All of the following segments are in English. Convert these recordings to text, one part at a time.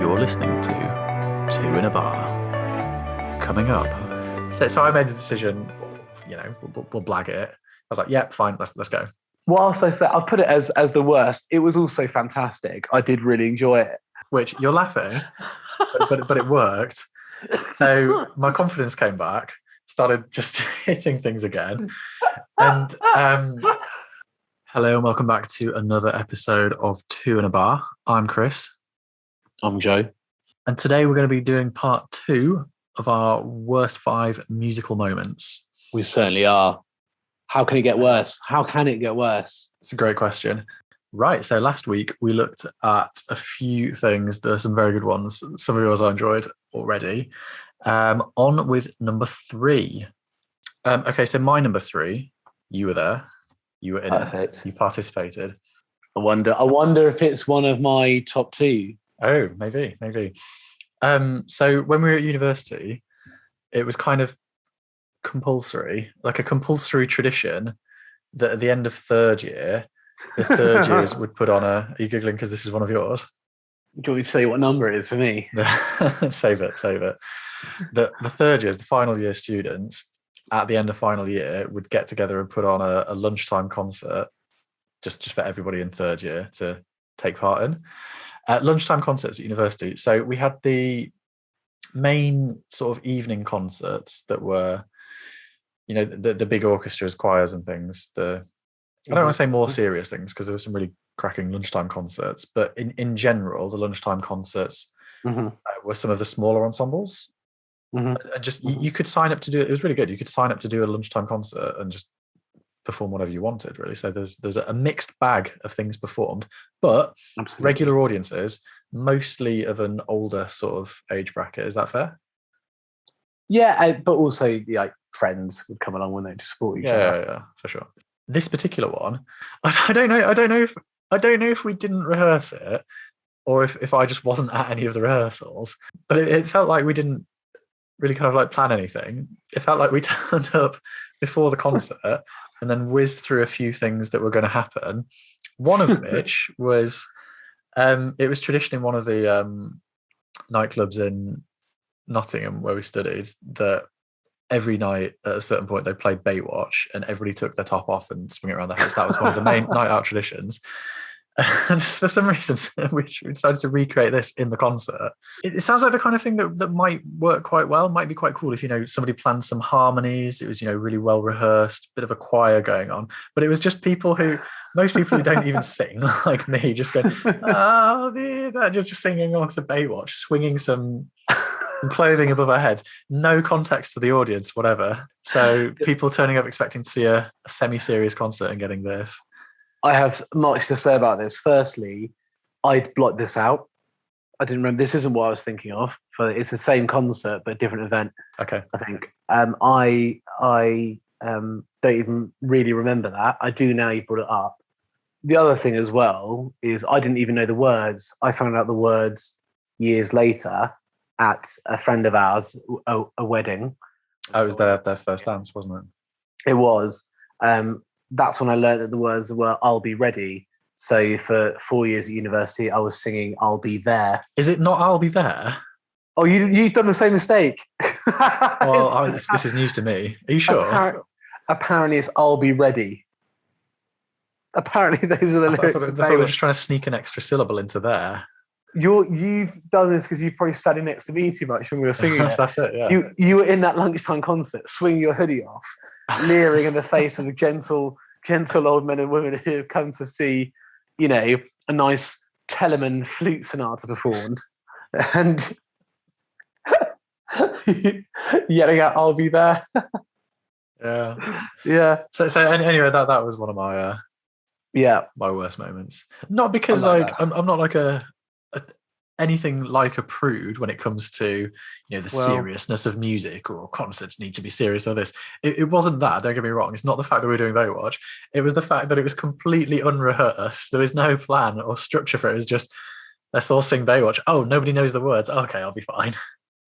You're listening to Two in a Bar. Coming up. So I made the decision, we'll blag it. I was like, yeah, fine, let's go. Whilst I said I'll put it as the worst, it was also fantastic. I did really enjoy it. Which you're laughing, but it worked. So my confidence came back, started just hitting things again. And hello and welcome back to another episode of Two in a Bar. I'm Chris. I'm Joe. And today we're going to be doing part 2 of our worst 5 musical moments. We certainly are. How can it get worse? How can it get worse? It's a great question. Right, so last week we looked at a few things. There are some very good ones. Some of yours I enjoyed already. On with number 3. Okay, so my number 3, you were there. You were in Perfect. it. You participated. I wonder if it's one of my top 2. Oh, maybe. So when we were at university, it was kind of compulsory, like a compulsory tradition that at the end of third year, the third years would put on are you giggling because this is one of yours? Do you want me to say what number it is for me? Save it. The third years, the final year students, at the end of final year, would get together and put on a lunchtime concert just for everybody in third year to take part in. Lunchtime concerts at university. So we had the main sort of evening concerts that were, the big orchestras, choirs and things. I don't want to say more serious things because there were some really cracking lunchtime concerts, but in general, the lunchtime concerts were some of the smaller ensembles. And just you could sign up to do it. It was really good. You could sign up to do a lunchtime concert and just perform whatever you wanted, really. So there's a mixed bag of things performed, but Absolutely. Regular audiences, mostly of an older sort of age bracket. Is that fair? Yeah, but also like friends would come along when they to support each other. Yeah, for sure. This particular one, I don't know if we didn't rehearse it or if I just wasn't at any of the rehearsals, but it felt like we didn't really kind of like plan anything. It felt like we turned up before the concert and then whizzed through a few things that were going to happen. One of which was, it was tradition in one of the nightclubs in Nottingham where we studied that every night at a certain point they played Baywatch and everybody took their top off and swung it around the house. That was one of the main night out traditions. And for some reason, we decided to recreate this in the concert. It sounds like the kind of thing that might work quite well, might be quite cool if, somebody planned some harmonies. It was, really well rehearsed, bit of a choir going on. But it was just most people who don't even sing, like me, just going, I'll be there, just singing along to Baywatch, swinging some clothing above our heads. No context to the audience, whatever. So people turning up expecting to see a semi-serious concert and getting this. I have much to say about this. Firstly, I'd blocked this out. I didn't remember. This isn't what I was thinking of. It's the same concert but a different event. Okay. I think. I don't even really remember that. I do now. You brought it up. The other thing as well is I didn't even know the words. I found out the words years later at a friend of ours, a wedding. Oh, it was their first dance, wasn't it? It was. That's when I learned that the words were "I'll be ready." So for 4 years at university, I was singing "I'll be there." Is it not "I'll be there"? Oh, you've done the same mistake. Well, this is news to me. Are you sure? Apparently, it's "I'll be ready." Apparently, those are the lyrics. I thought we were just trying to sneak an extra syllable into there. You've done this because you probably studied next to me too much when we were singing it. That's it. Yeah. You were in that lunchtime concert, swinging your hoodie off, leering in the face of the gentle old men and women who have come to see, a nice Telemann flute sonata performed, and yelling out, "I'll be there." Yeah. So anyway, that was one of my my worst moments. Not because I'm not like anything like a prude when it comes to the seriousness of music or concerts need to be serious or this. It wasn't that, don't get me wrong. It's not the fact that we were doing Baywatch. It was the fact that it was completely unrehearsed. There was no plan or structure for it. It was just, let's all sing Baywatch. Oh, nobody knows the words. Okay, I'll be fine.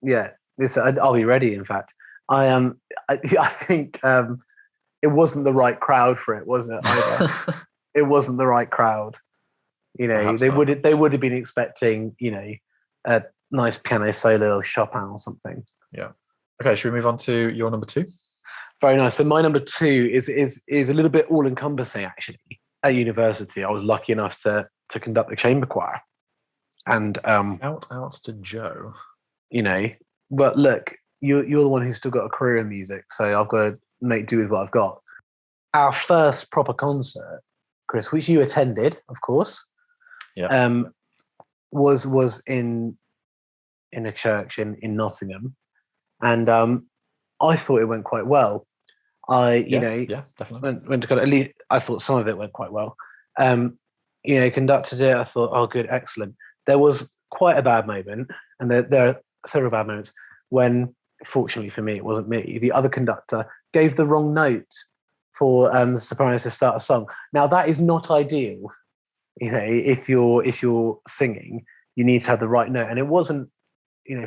Yeah, I'll be ready. In fact, I think it wasn't the right crowd for it, wasn't it? Either. It wasn't the right crowd. They would have been expecting, a nice piano solo of Chopin or something. Okay, should we move on to your number 2? Very nice. So my number 2 is a little bit all encompassing actually. At university, I was lucky enough to conduct the chamber choir, and Out to Joe. you know, but look, you're the one who's still got a career in music, so I've got to make do with what I've got. Our first proper concert, Chris, which you attended, of course, was in a church in Nottingham, and I thought it went quite well. Definitely went to kind of, at least I thought some of it went quite well. Conducted it. I thought, oh, good, excellent. There was quite a bad moment, and there are several bad moments when, fortunately for me, it wasn't me. The other conductor gave the wrong note for the sopranos to start a song. Now that is not ideal. If you're singing, you need to have the right note, and it wasn't.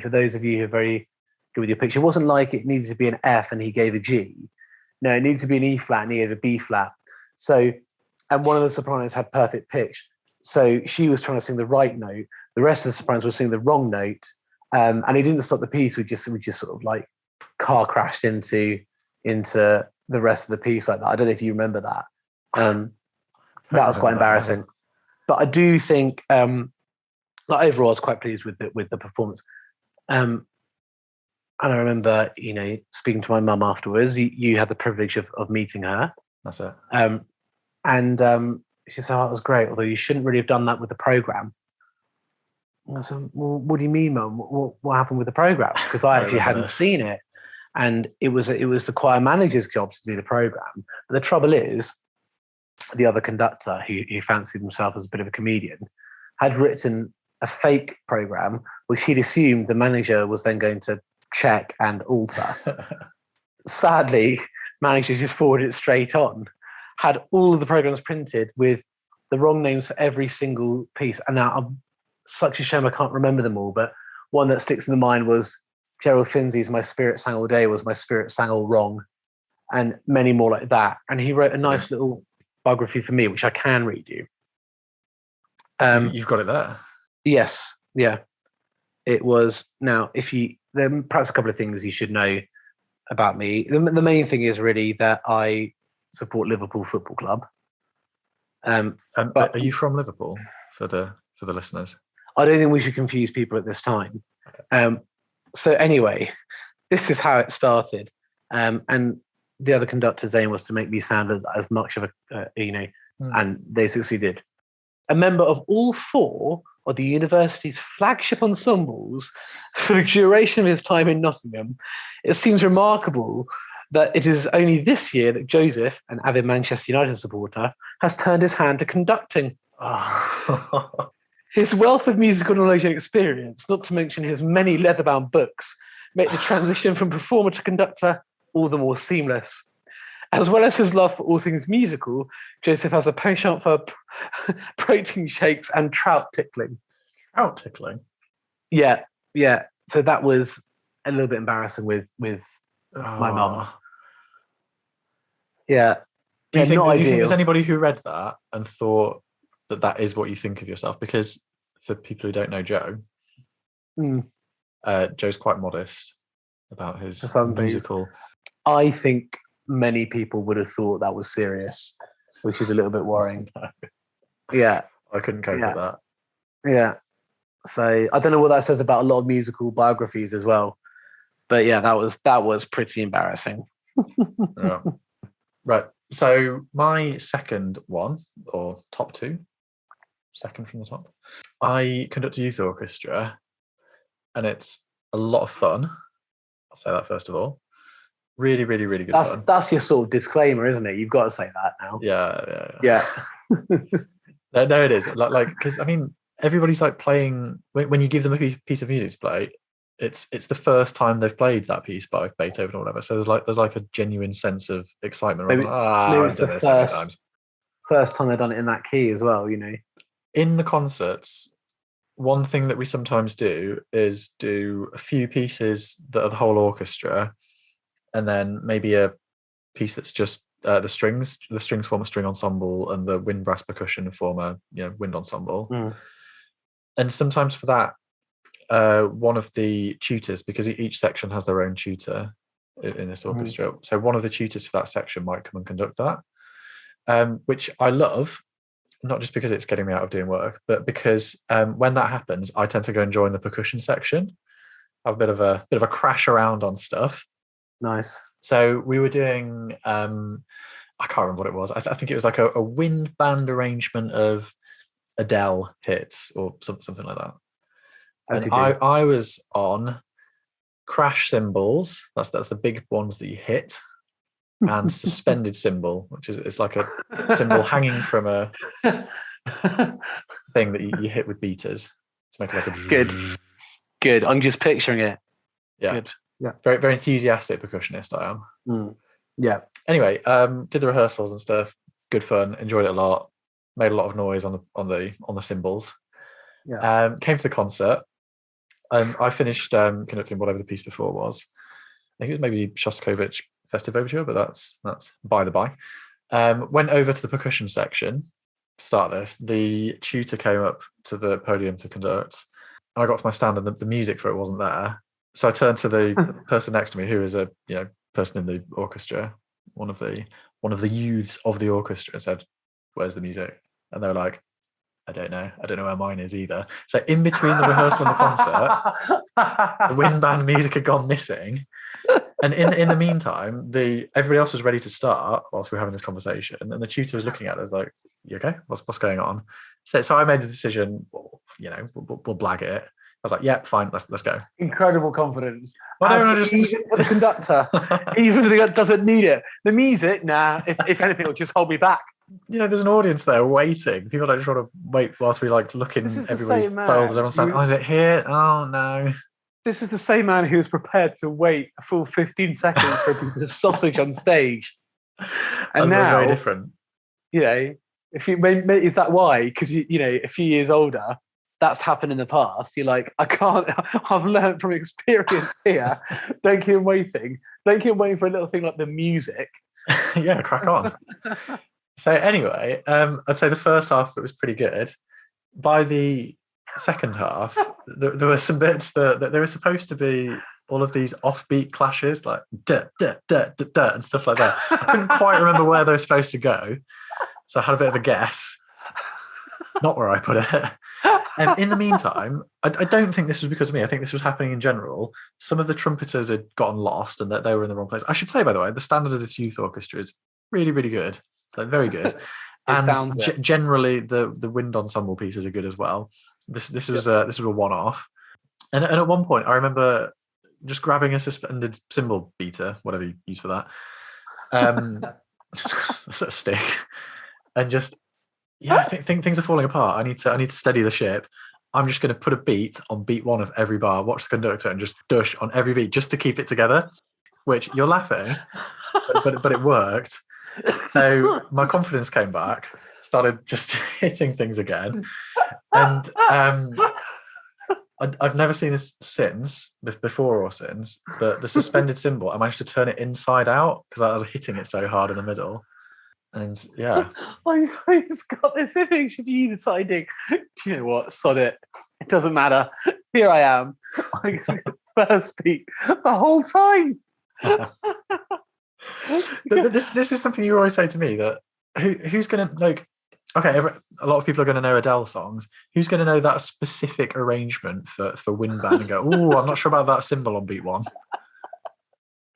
For those of you who are very good with your pitch, it wasn't like it needed to be an F and he gave a G. No, it needed to be an E flat and he gave a B flat. So, and one of the sopranos had perfect pitch. So she was trying to sing the right note. The rest of the sopranos were singing the wrong note. And he didn't stop the piece. We just sort of like car crashed into the rest of the piece like that. I don't know if you remember that. That was quite embarrassing. But I do think, overall, I was quite pleased with the performance. And I remember, speaking to my mum afterwards. You had the privilege of meeting her. That's it. She said, "Oh, it was great. Although you shouldn't really have done that with the program." I said, "Well, what do you mean, Mum? What happened with the program?" Because I actually hadn't seen it, and it was the choir manager's job to do the program. But the trouble is, the other conductor, who fancied himself as a bit of a comedian, had written a fake program, which he'd assumed the manager was then going to check and alter. Sadly, manager just forwarded it straight on. Had all of the programs printed with the wrong names for every single piece. And now I'm such a shame I can't remember them all, but one that sticks in the mind was Gerald Finzi's "My Spirit Sang All Day" was "My Spirit Sang All Wrong," and many more like that. And he wrote a nice little biography for me, which I can read you. You've got it there. Yes, yeah. It was. Now, there are perhaps a couple of things you should know about me. The main thing is really that I support Liverpool Football Club. But are you from Liverpool for the listeners? I don't think we should confuse people at this time. So anyway, this is how it started. And the other conductor's aim was to make me sound as much of and they succeeded. A member of all 4 of the university's flagship ensembles for the duration of his time in Nottingham, it seems remarkable that it is only this year that Joseph, an avid Manchester United supporter, has turned his hand to conducting. Oh. His wealth of musical knowledge and experience, not to mention his many leather-bound books, make the transition from performer to conductor all the more seamless. As well as his love for all things musical, Joseph has a penchant for protein shakes and trout tickling. Trout tickling? Yeah. So that was a little bit embarrassing with my mum. Yeah. Do you think there's ideal. anybody who read that and thought that is what you think of yourself? Because for people who don't know Joe, Joe's quite modest about his musical. I think many people would have thought that was serious, which is a little bit worrying. No. Yeah. I couldn't cope with that. Yeah. So I don't know what that says about a lot of musical biographies as well. But yeah, that was pretty embarrassing. Yeah. Right. So my second one, or top 2, second from the top, I conduct a youth orchestra, and it's a lot of fun. I'll say that first of all. Really, really, really good fun. That's your sort of disclaimer, isn't it? You've got to say that now. Yeah. No, it is. Like, because I mean, everybody's like playing when you give them a piece of music to play. It's the first time they've played that piece by Beethoven or whatever. So there's like a genuine sense of excitement. Maybe it's the first time they've done it in that key as well. In the concerts, one thing that we sometimes do is do a few pieces that are the whole orchestra, and then maybe a piece that's just the strings. The strings form a string ensemble, and the wind brass percussion form a wind ensemble. And sometimes for that, one of the tutors, because each section has their own tutor in this orchestra. So one of the tutors for that section might come and conduct that, which I love, not just because it's getting me out of doing work, but because when that happens, I tend to go and join the percussion section. Have a bit of a crash around on stuff. Nice. So we were doing, I can't remember what it was. I think it was like a wind band arrangement of Adele hits or something like that. As And you do. I was on crash cymbals. That's the big ones that you hit, and suspended cymbal, which is it's like a cymbal hanging from a thing that you hit with beaters to make it like a Good. I'm just picturing it. Yeah. Good. Yeah. Very, very enthusiastic percussionist I am. Yeah. Anyway, did the rehearsals and stuff. Good fun. Enjoyed it a lot. Made a lot of noise on the cymbals. Yeah. Came to the concert. I finished conducting whatever the piece before was. I think it was maybe Shostakovich Festive Overture, but that's by the by. Went over to the percussion section to start this. The tutor came up to the podium to conduct. I got to my stand and the music for it wasn't there. So I turned to the person next to me, who is a person in the orchestra, one of the youths of the orchestra, and said, "Where's the music?" And they were like, "I don't know where mine is either." So in between the rehearsal and the concert, the wind band music had gone missing. And in the meantime, everybody else was ready to start whilst we were having this conversation, and the tutor was looking at us like, "You okay? What's going on?" So I made the decision. We'll blag it. I was like, "Yeah, fine. Let's go." Incredible confidence. Even for the conductor, even if the conductor doesn't need it, the music, nah. If anything, it'll just hold me back. There's an audience there waiting. People don't just want to wait whilst we look in everybody's folders. Everyone's saying, "Oh, is it here? Oh no." This is the same man who was prepared to wait a full 15 seconds for a piece of sausage on stage. And now, very different. Is that why? Because a few years older, that's happened in the past. You're like, I can't. I've learned from experience here. Don't keep him waiting. Don't keep him waiting for a little thing like the music. Yeah, crack on. So anyway, I'd say the first half of it was pretty good. By the second half, there were some bits that there were supposed to be all of these offbeat clashes, like da da da da da and stuff like that. I couldn't quite remember where they were supposed to go, so I had a bit of a guess. Not where I put it. And in the meantime, I don't think this was because of me. I think this was happening in general. Some of the trumpeters had gotten lost and that they were in the wrong place. I should say, by the way, the standard of this youth orchestra is really, really good. Like, very good. And generally, the wind ensemble pieces are good as well. This was a one-off. And at one point, I remember just grabbing a suspended cymbal beater, whatever you use for that, a stick, and just I think things are falling apart. I need to steady the ship. I'm just going to put a beat on beat one of every bar, watch the conductor, and just dush on every beat just to keep it together. Which you're laughing, but it worked. So my confidence came back, started just hitting things again, and I've never seen this before or since. But the suspended cymbal, I managed to turn it inside out because I was hitting it so hard in the middle. And yeah, I just got this image of you deciding, do you know what, sod it. It doesn't matter. Here I am. First beat the whole time. but this is something you always say to me, that who's going to okay, a lot of people are going to know Adele songs. Who's going to know that specific arrangement for wind band and go, "Oh, I'm not sure about that cymbal on beat one."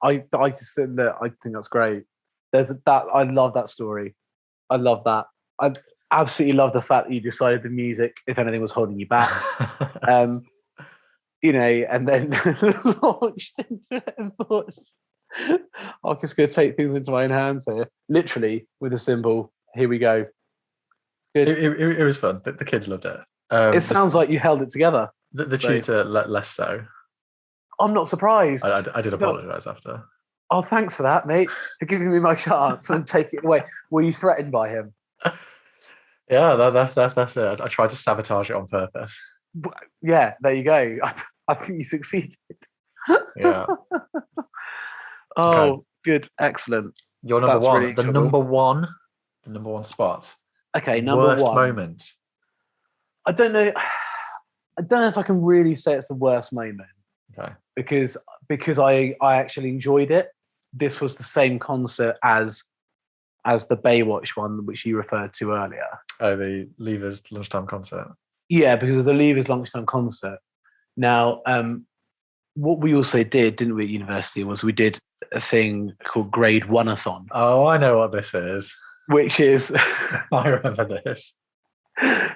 I just think that's great. I love that story. I love that. I absolutely love the fact that you decided the music, if anything, was holding you back. And then launched into it and thought, I'm just going to take things into my own hands here, literally with a cymbal. Here we go. Good. It was fun. The kids loved it. It sounds like you held it together. The tutor less so. I'm not surprised. I did apologise after. Oh, thanks for that, mate, for giving me my chance and taking it away. Were you threatened by him? Yeah, that's it. I tried to sabotage it on purpose. Yeah, there you go. I think you succeeded. Yeah. Oh, good. Excellent. Your number one. Really the number one spot. Okay, number worst one. Moment. I don't know. don't know if I can really say it's the worst moment Okay. because I actually enjoyed it. This was the same concert as the Baywatch one, which you referred to earlier. Oh, the Leavers lunchtime concert. Yeah, because it was the Leavers lunchtime concert. Now, what we also did, didn't we, at university, was we did a thing called Grade One-a-thon. Oh, I know what this is. Which is I remember this.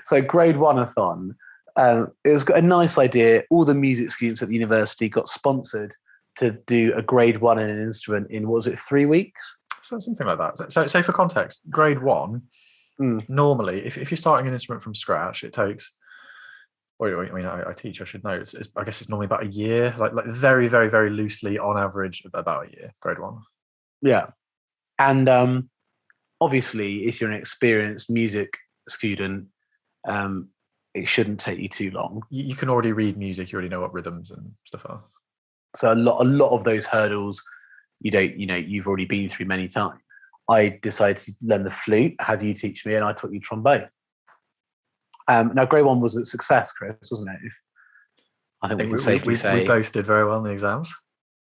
So Grade One-a-thon. It was a nice idea. All the music students at the university got sponsored to do a Grade One in an instrument in, what was it, 3 weeks? So something like that. So for context, Grade One, normally, if you're starting an instrument from scratch, it takes. Well, I mean, I teach. I should know. I guess it's normally about a year, like very, very, very loosely on average, about a year. Grade One. Yeah, and obviously, if you're an experienced music student, it shouldn't take you too long. You can already read music. You already know what rhythms and stuff are. So a lot of those hurdles, you've already been through many times. I decided to learn the flute, have you teach me, and I taught you trombone. Now, Grade One was a success, Chris, wasn't it? I think we can safely say we both did very well in the exams.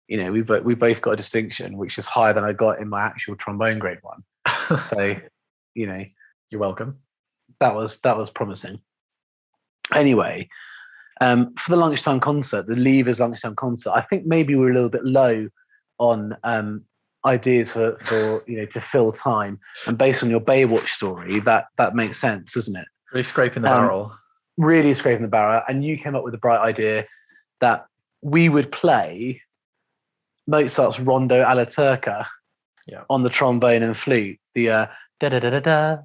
We both got a distinction, which is higher than I got in my actual trombone Grade One. So, you're welcome. That was promising. Anyway, for the lunchtime concert, the Leavers lunchtime concert, I think maybe we're a little bit low on ideas for to fill time. And based on your Baywatch story, that makes sense, doesn't it? Really scraping the barrel. Really scraping the barrel. And you came up with the bright idea that we would play Mozart's Rondo Alla Turca on the trombone and flute. The the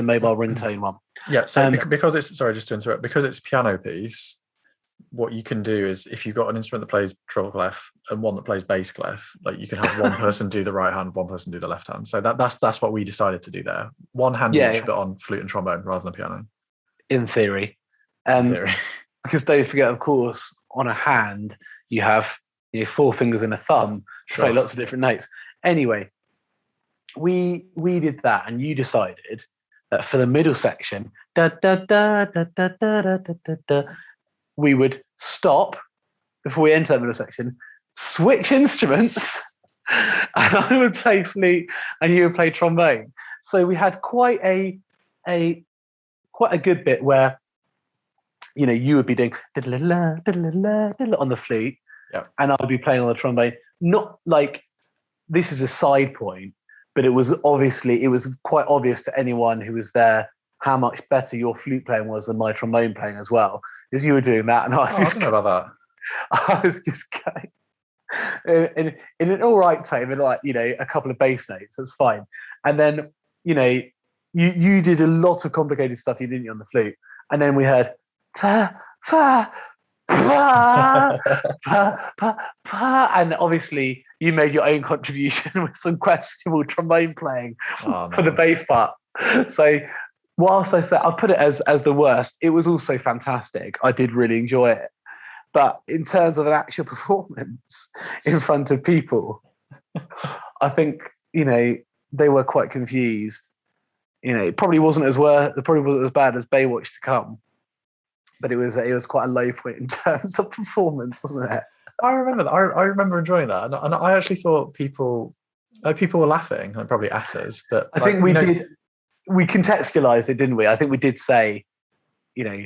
mobile ringtone one. Yeah. So because it's just to interrupt, because it's a piano piece, what you can do is if you've got an instrument that plays treble clef and one that plays bass clef, like you can have one person do the right hand, one person do the left hand. So that's what we decided to do there. One hand each, but on flute and trombone rather than piano. In theory. Because don't forget, of course, on a hand you have 4 fingers and a thumb to play lots of different notes. Anyway, we did that, and you decided that for the middle section, we would stop before we enter that middle section, switch instruments, and I would play flute and you would play trombone. So we had quite a good bit where you would be doing on the flute, and I would be playing on the trombone. Not like this is a side point, but it was quite obvious to anyone who was there how much better your flute playing was than my trombone playing as well. Because you were doing that, and I don't know about that. I was just going in an all right time, in a couple of bass notes. That's fine. And then you did a lot of complicated stuff you didn't on the flute, and then we heard fa fa pa pa pa pa, and obviously you made your own contribution with some questionable trombone playing for the bass part. So whilst I'll put it as the worst, it was also fantastic. I did really enjoy it. But in terms of an actual performance in front of people, I think, they were quite confused. It probably wasn't as bad as Baywatch to come, but it was quite a low point in terms of performance, wasn't it? I remember that. I remember enjoying that, and I actually thought people were laughing, like probably at us. But I think we did. We contextualized it, didn't we? I think we did say,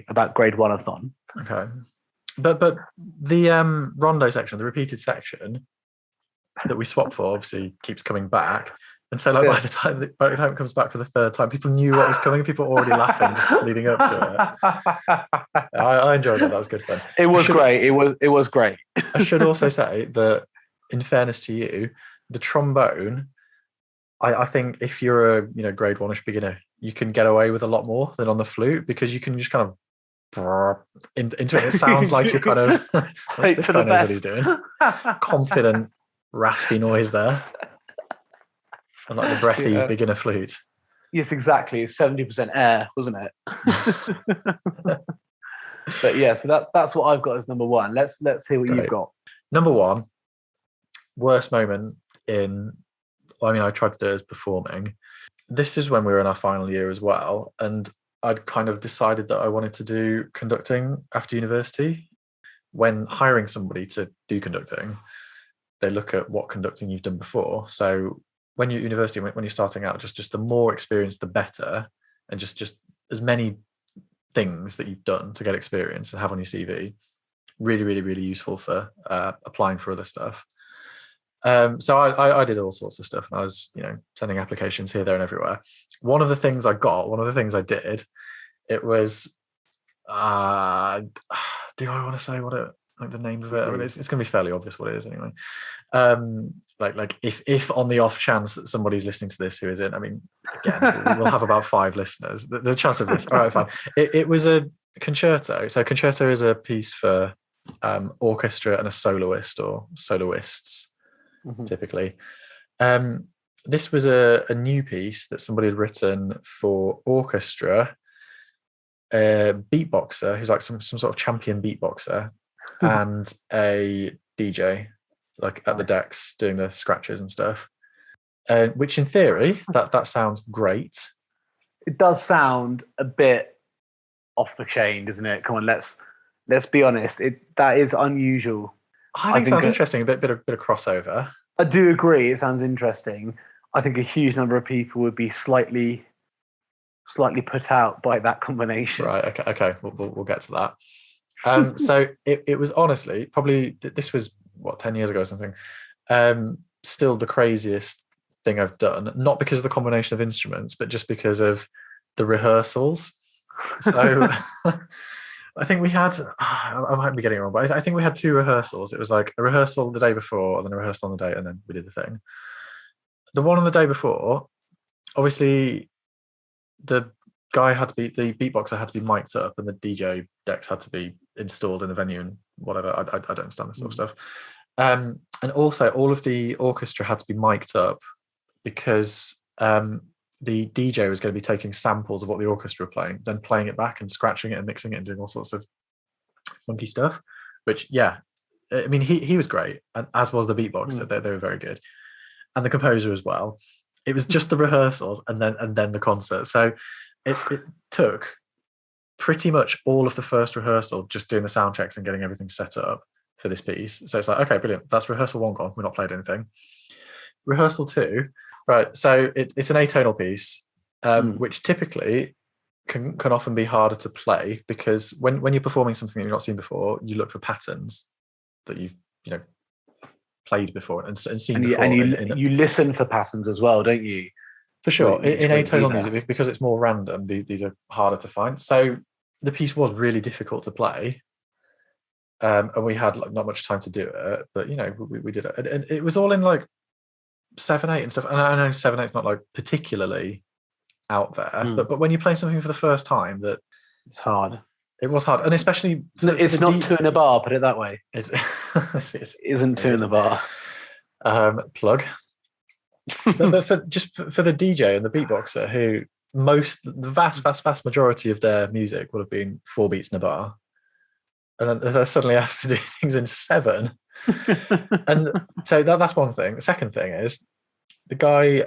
about Grade One-a-thon. Okay, but the Rondo section, the repeated section that we swapped for, obviously keeps coming back. And so, by the time it comes back for the third time, people knew what was coming. People were already laughing just leading up to it. I enjoyed it. That was good fun. It was great. It was great. I should also say that, in fairness to you, the trombone, I think if you're a Grade One-ish beginner, you can get away with a lot more than on the flute, because you can just kind of into it. It sounds like you're kind of this guy knows what he's doing. Confident, raspy noise there. And like the breathy beginner flute. Yes, exactly. 70% air, wasn't it? But yeah, so that's what I've got as number one. Let's hear what you've got. Number one, worst moment I tried to do it as performing. This is when we were in our final year as well. And I'd kind of decided that I wanted to do conducting after university. When hiring somebody to do conducting, they look at what conducting you've done before. So when you're at university, when you're starting out, just the more experience, the better, and just as many things that you've done to get experience and have on your CV. Really, really, really useful for applying for other stuff. So I did all sorts of stuff, and I was, sending applications here, there, and everywhere. One of the things I did, it was, do I want to say the name of it? I mean, it's going to be fairly obvious what it is anyway. Like if on the off chance that somebody's listening to this who is in, I mean, again, we'll have about 5 listeners. The chance of this, all right, fine. It was a concerto. So concerto is a piece for orchestra and a soloist or soloists, typically. This was a new piece that somebody had written for orchestra, a beatboxer who's like some sort of champion beatboxer, and a DJ, like at the decks doing the scratches and stuff. Which in theory, that sounds great. It does sound a bit off the chain, doesn't it? Come on, let's be honest. That is unusual. I think it sounds interesting. A bit of crossover. I do agree. It sounds interesting. I think a huge number of people would be slightly put out by that combination. Right. Okay. We'll get to that. So it was honestly probably, this was 10 years ago or something. Still the craziest thing I've done. Not because of the combination of instruments, but just because of the rehearsals. So I think we had, I might be getting it wrong, but I think we had 2 rehearsals. It was like a rehearsal the day before, and then a rehearsal on the day, and then we did the thing. The one on the day before, obviously, the beatboxer had to be mic'd up, and the DJ decks had to be installed in the venue and whatever. I don't understand this sort of stuff. And also, all of the orchestra had to be mic'd up because the DJ was going to be taking samples of what the orchestra were playing, then playing it back and scratching it and mixing it and doing all sorts of funky stuff. Which, yeah, I mean, he was great, and as was the beatboxer. They were very good, and the composer as well. It was just the rehearsals and then the concert. So it took pretty much all of the first rehearsal just doing the sound checks and getting everything set up for this piece. So it's like, okay, brilliant. That's rehearsal 1 gone. We're not played anything. Rehearsal 2. Right, so it's an atonal piece, which typically can often be harder to play because when you're performing something that you've not seen before, you look for patterns that you've played before and seen before. And you listen for patterns as well, don't you? For sure. In atonal music, because it's more random, these are harder to find. So the piece was really difficult to play, and we had not much time to do it, but we did it, and it was all in 7/8 and stuff. And I know 7/8 is not particularly out there, but when you're playing something for the first time, that it's hard. It was hard, and especially it's not 2 in a bar. Put it that way. It isn't 2 in the bar. Plug. but for the DJ and the beatboxer, who the vast majority of their music would have been 4 beats in a bar, and then they're suddenly asked to do things in 7. And so that's one thing. The second thing is the guy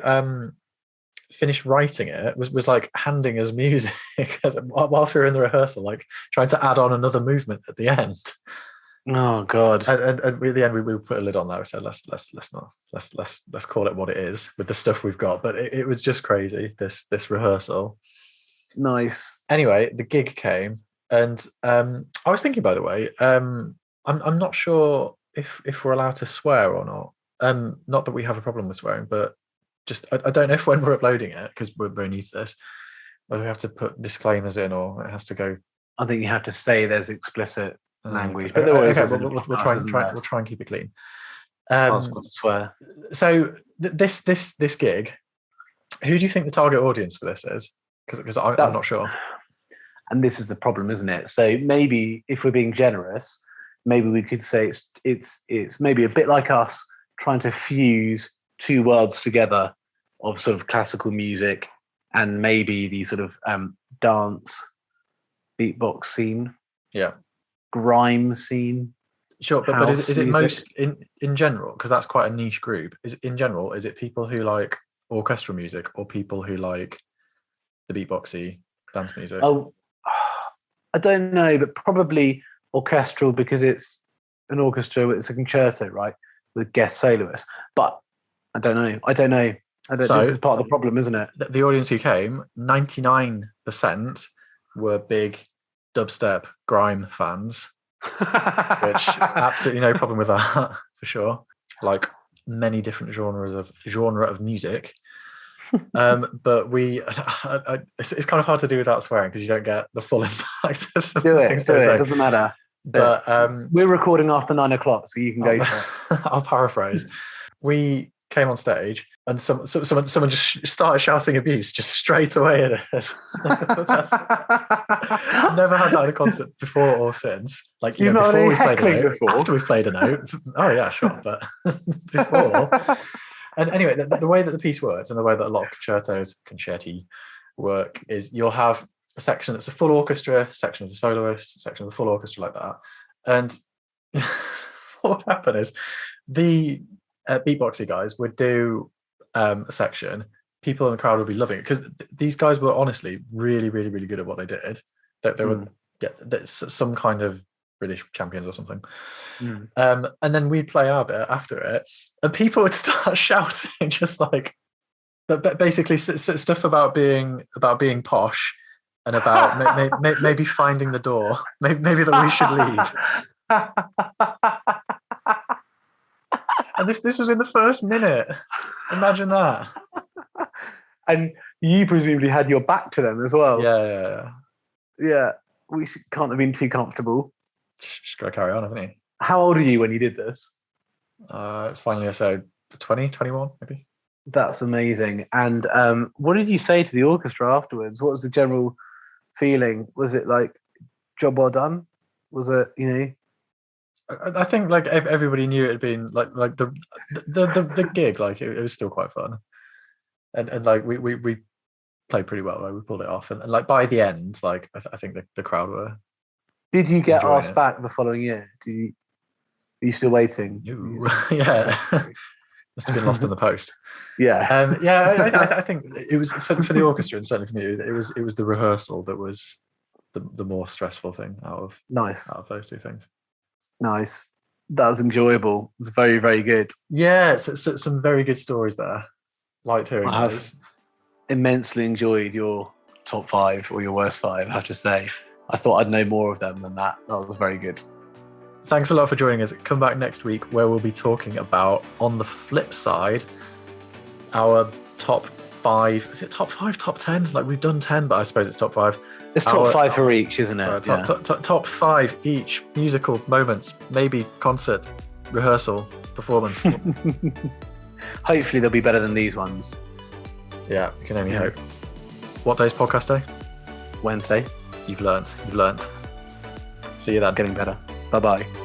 finished writing it, was handing us music whilst we were in the rehearsal, trying to add on another movement at the end. Oh God! And at the end, we put a lid on that. We said let's call it what it is with the stuff we've got. But it was just crazy, this rehearsal. Nice. Anyway, the gig came, and I was thinking, by the way, I'm not sure if we're allowed to swear or not. Not that we have a problem with swearing, but just I don't know if when we're uploading it, because we're very new to this, whether we have to put disclaimers in or it has to go. I think you have to say there's explicit language, but we'll try and keep it clean. Swear. So this gig, who do you think the target audience for this is? Because I'm not sure. And this is the problem, isn't it? So maybe if we're being generous, maybe we could say it's maybe a bit like us trying to fuse 2 worlds together of sort of classical music and maybe the sort of dance beatbox scene. Yeah. Grime scene. Sure, but is it most in general, because that's quite a niche group, is it people who like orchestral music or people who like the beatboxy dance music? Oh, I don't know, but probably orchestral because it's an orchestra. It's a concerto, right, with guest soloists. But I don't know. So- this is part of the problem, isn't it? The audience who came, 99% were big dubstep grime fans, which absolutely no problem with that for sure. Like many different genre of music. But it's kind of hard to do without swearing because you don't get the full impact of some Do of the it. things Do they're it. It saying. doesn't matter. But We're recording after 9 o'clock, so you can go for it. I'll paraphrase. We came on stage and someone just started shouting abuse just straight away at us. Never had that at a concert before or since. Like, you know, not before had we any played a heckling note, before? after we've played a note. Oh yeah, sure. But before. And anyway, the way that the piece works and the way that a lot of concerti work is you'll have a section that's a full orchestra, section of the soloist, section of the full orchestra, like that. And what would happen is the beatboxy guys would do a section. People in the crowd would be loving it because these guys were honestly really, really, really good at what they did. They were some kind of British champions or something. And then we'd play our bit after it, and people would start shouting just like, but basically stuff about being posh and about maybe finding the door, maybe that we should leave. And this was in the first minute. Imagine that. And you presumably had your back to them as well. Yeah. Yeah. We can't have been too comfortable. Just gotta carry on, haven't you? How old are you when you did this? Finally, I said 20, 21, maybe. That's amazing. And what did you say to the orchestra afterwards? What was the general feeling? Was it like, job well done? Was it, I think like everybody knew it had been like the gig, like it was still quite fun, and like we played pretty well. Like we pulled it off, and like by the end, like I think the crowd were. Did you get enjoying asked it. back the following year? Are you still waiting? No. Yeah, must have been lost in the post. Yeah. I think it was for the orchestra and certainly for me. It was the rehearsal that was the more stressful thing out of those two things. Nice. That was enjoyable. It was very, very good. Yeah, so some very good stories there. Liked hearing I have those. immensely enjoyed your top 5 or your worst 5, I have to say. I thought I'd know more of them than that. That was very good. Thanks a lot for joining us. Come back next week where we'll be talking about, on the flip side, our top 5. Is it top 5, top 10? Like we've done 10, but I suppose it's top 5. It's top 5 for each, isn't it? Top 5 each musical moments, maybe concert, rehearsal, performance. Hopefully they'll be better than these ones. Yeah, we can only hope. What day's podcast day? Wednesday. You've learnt. See you then. Getting better. Bye-bye.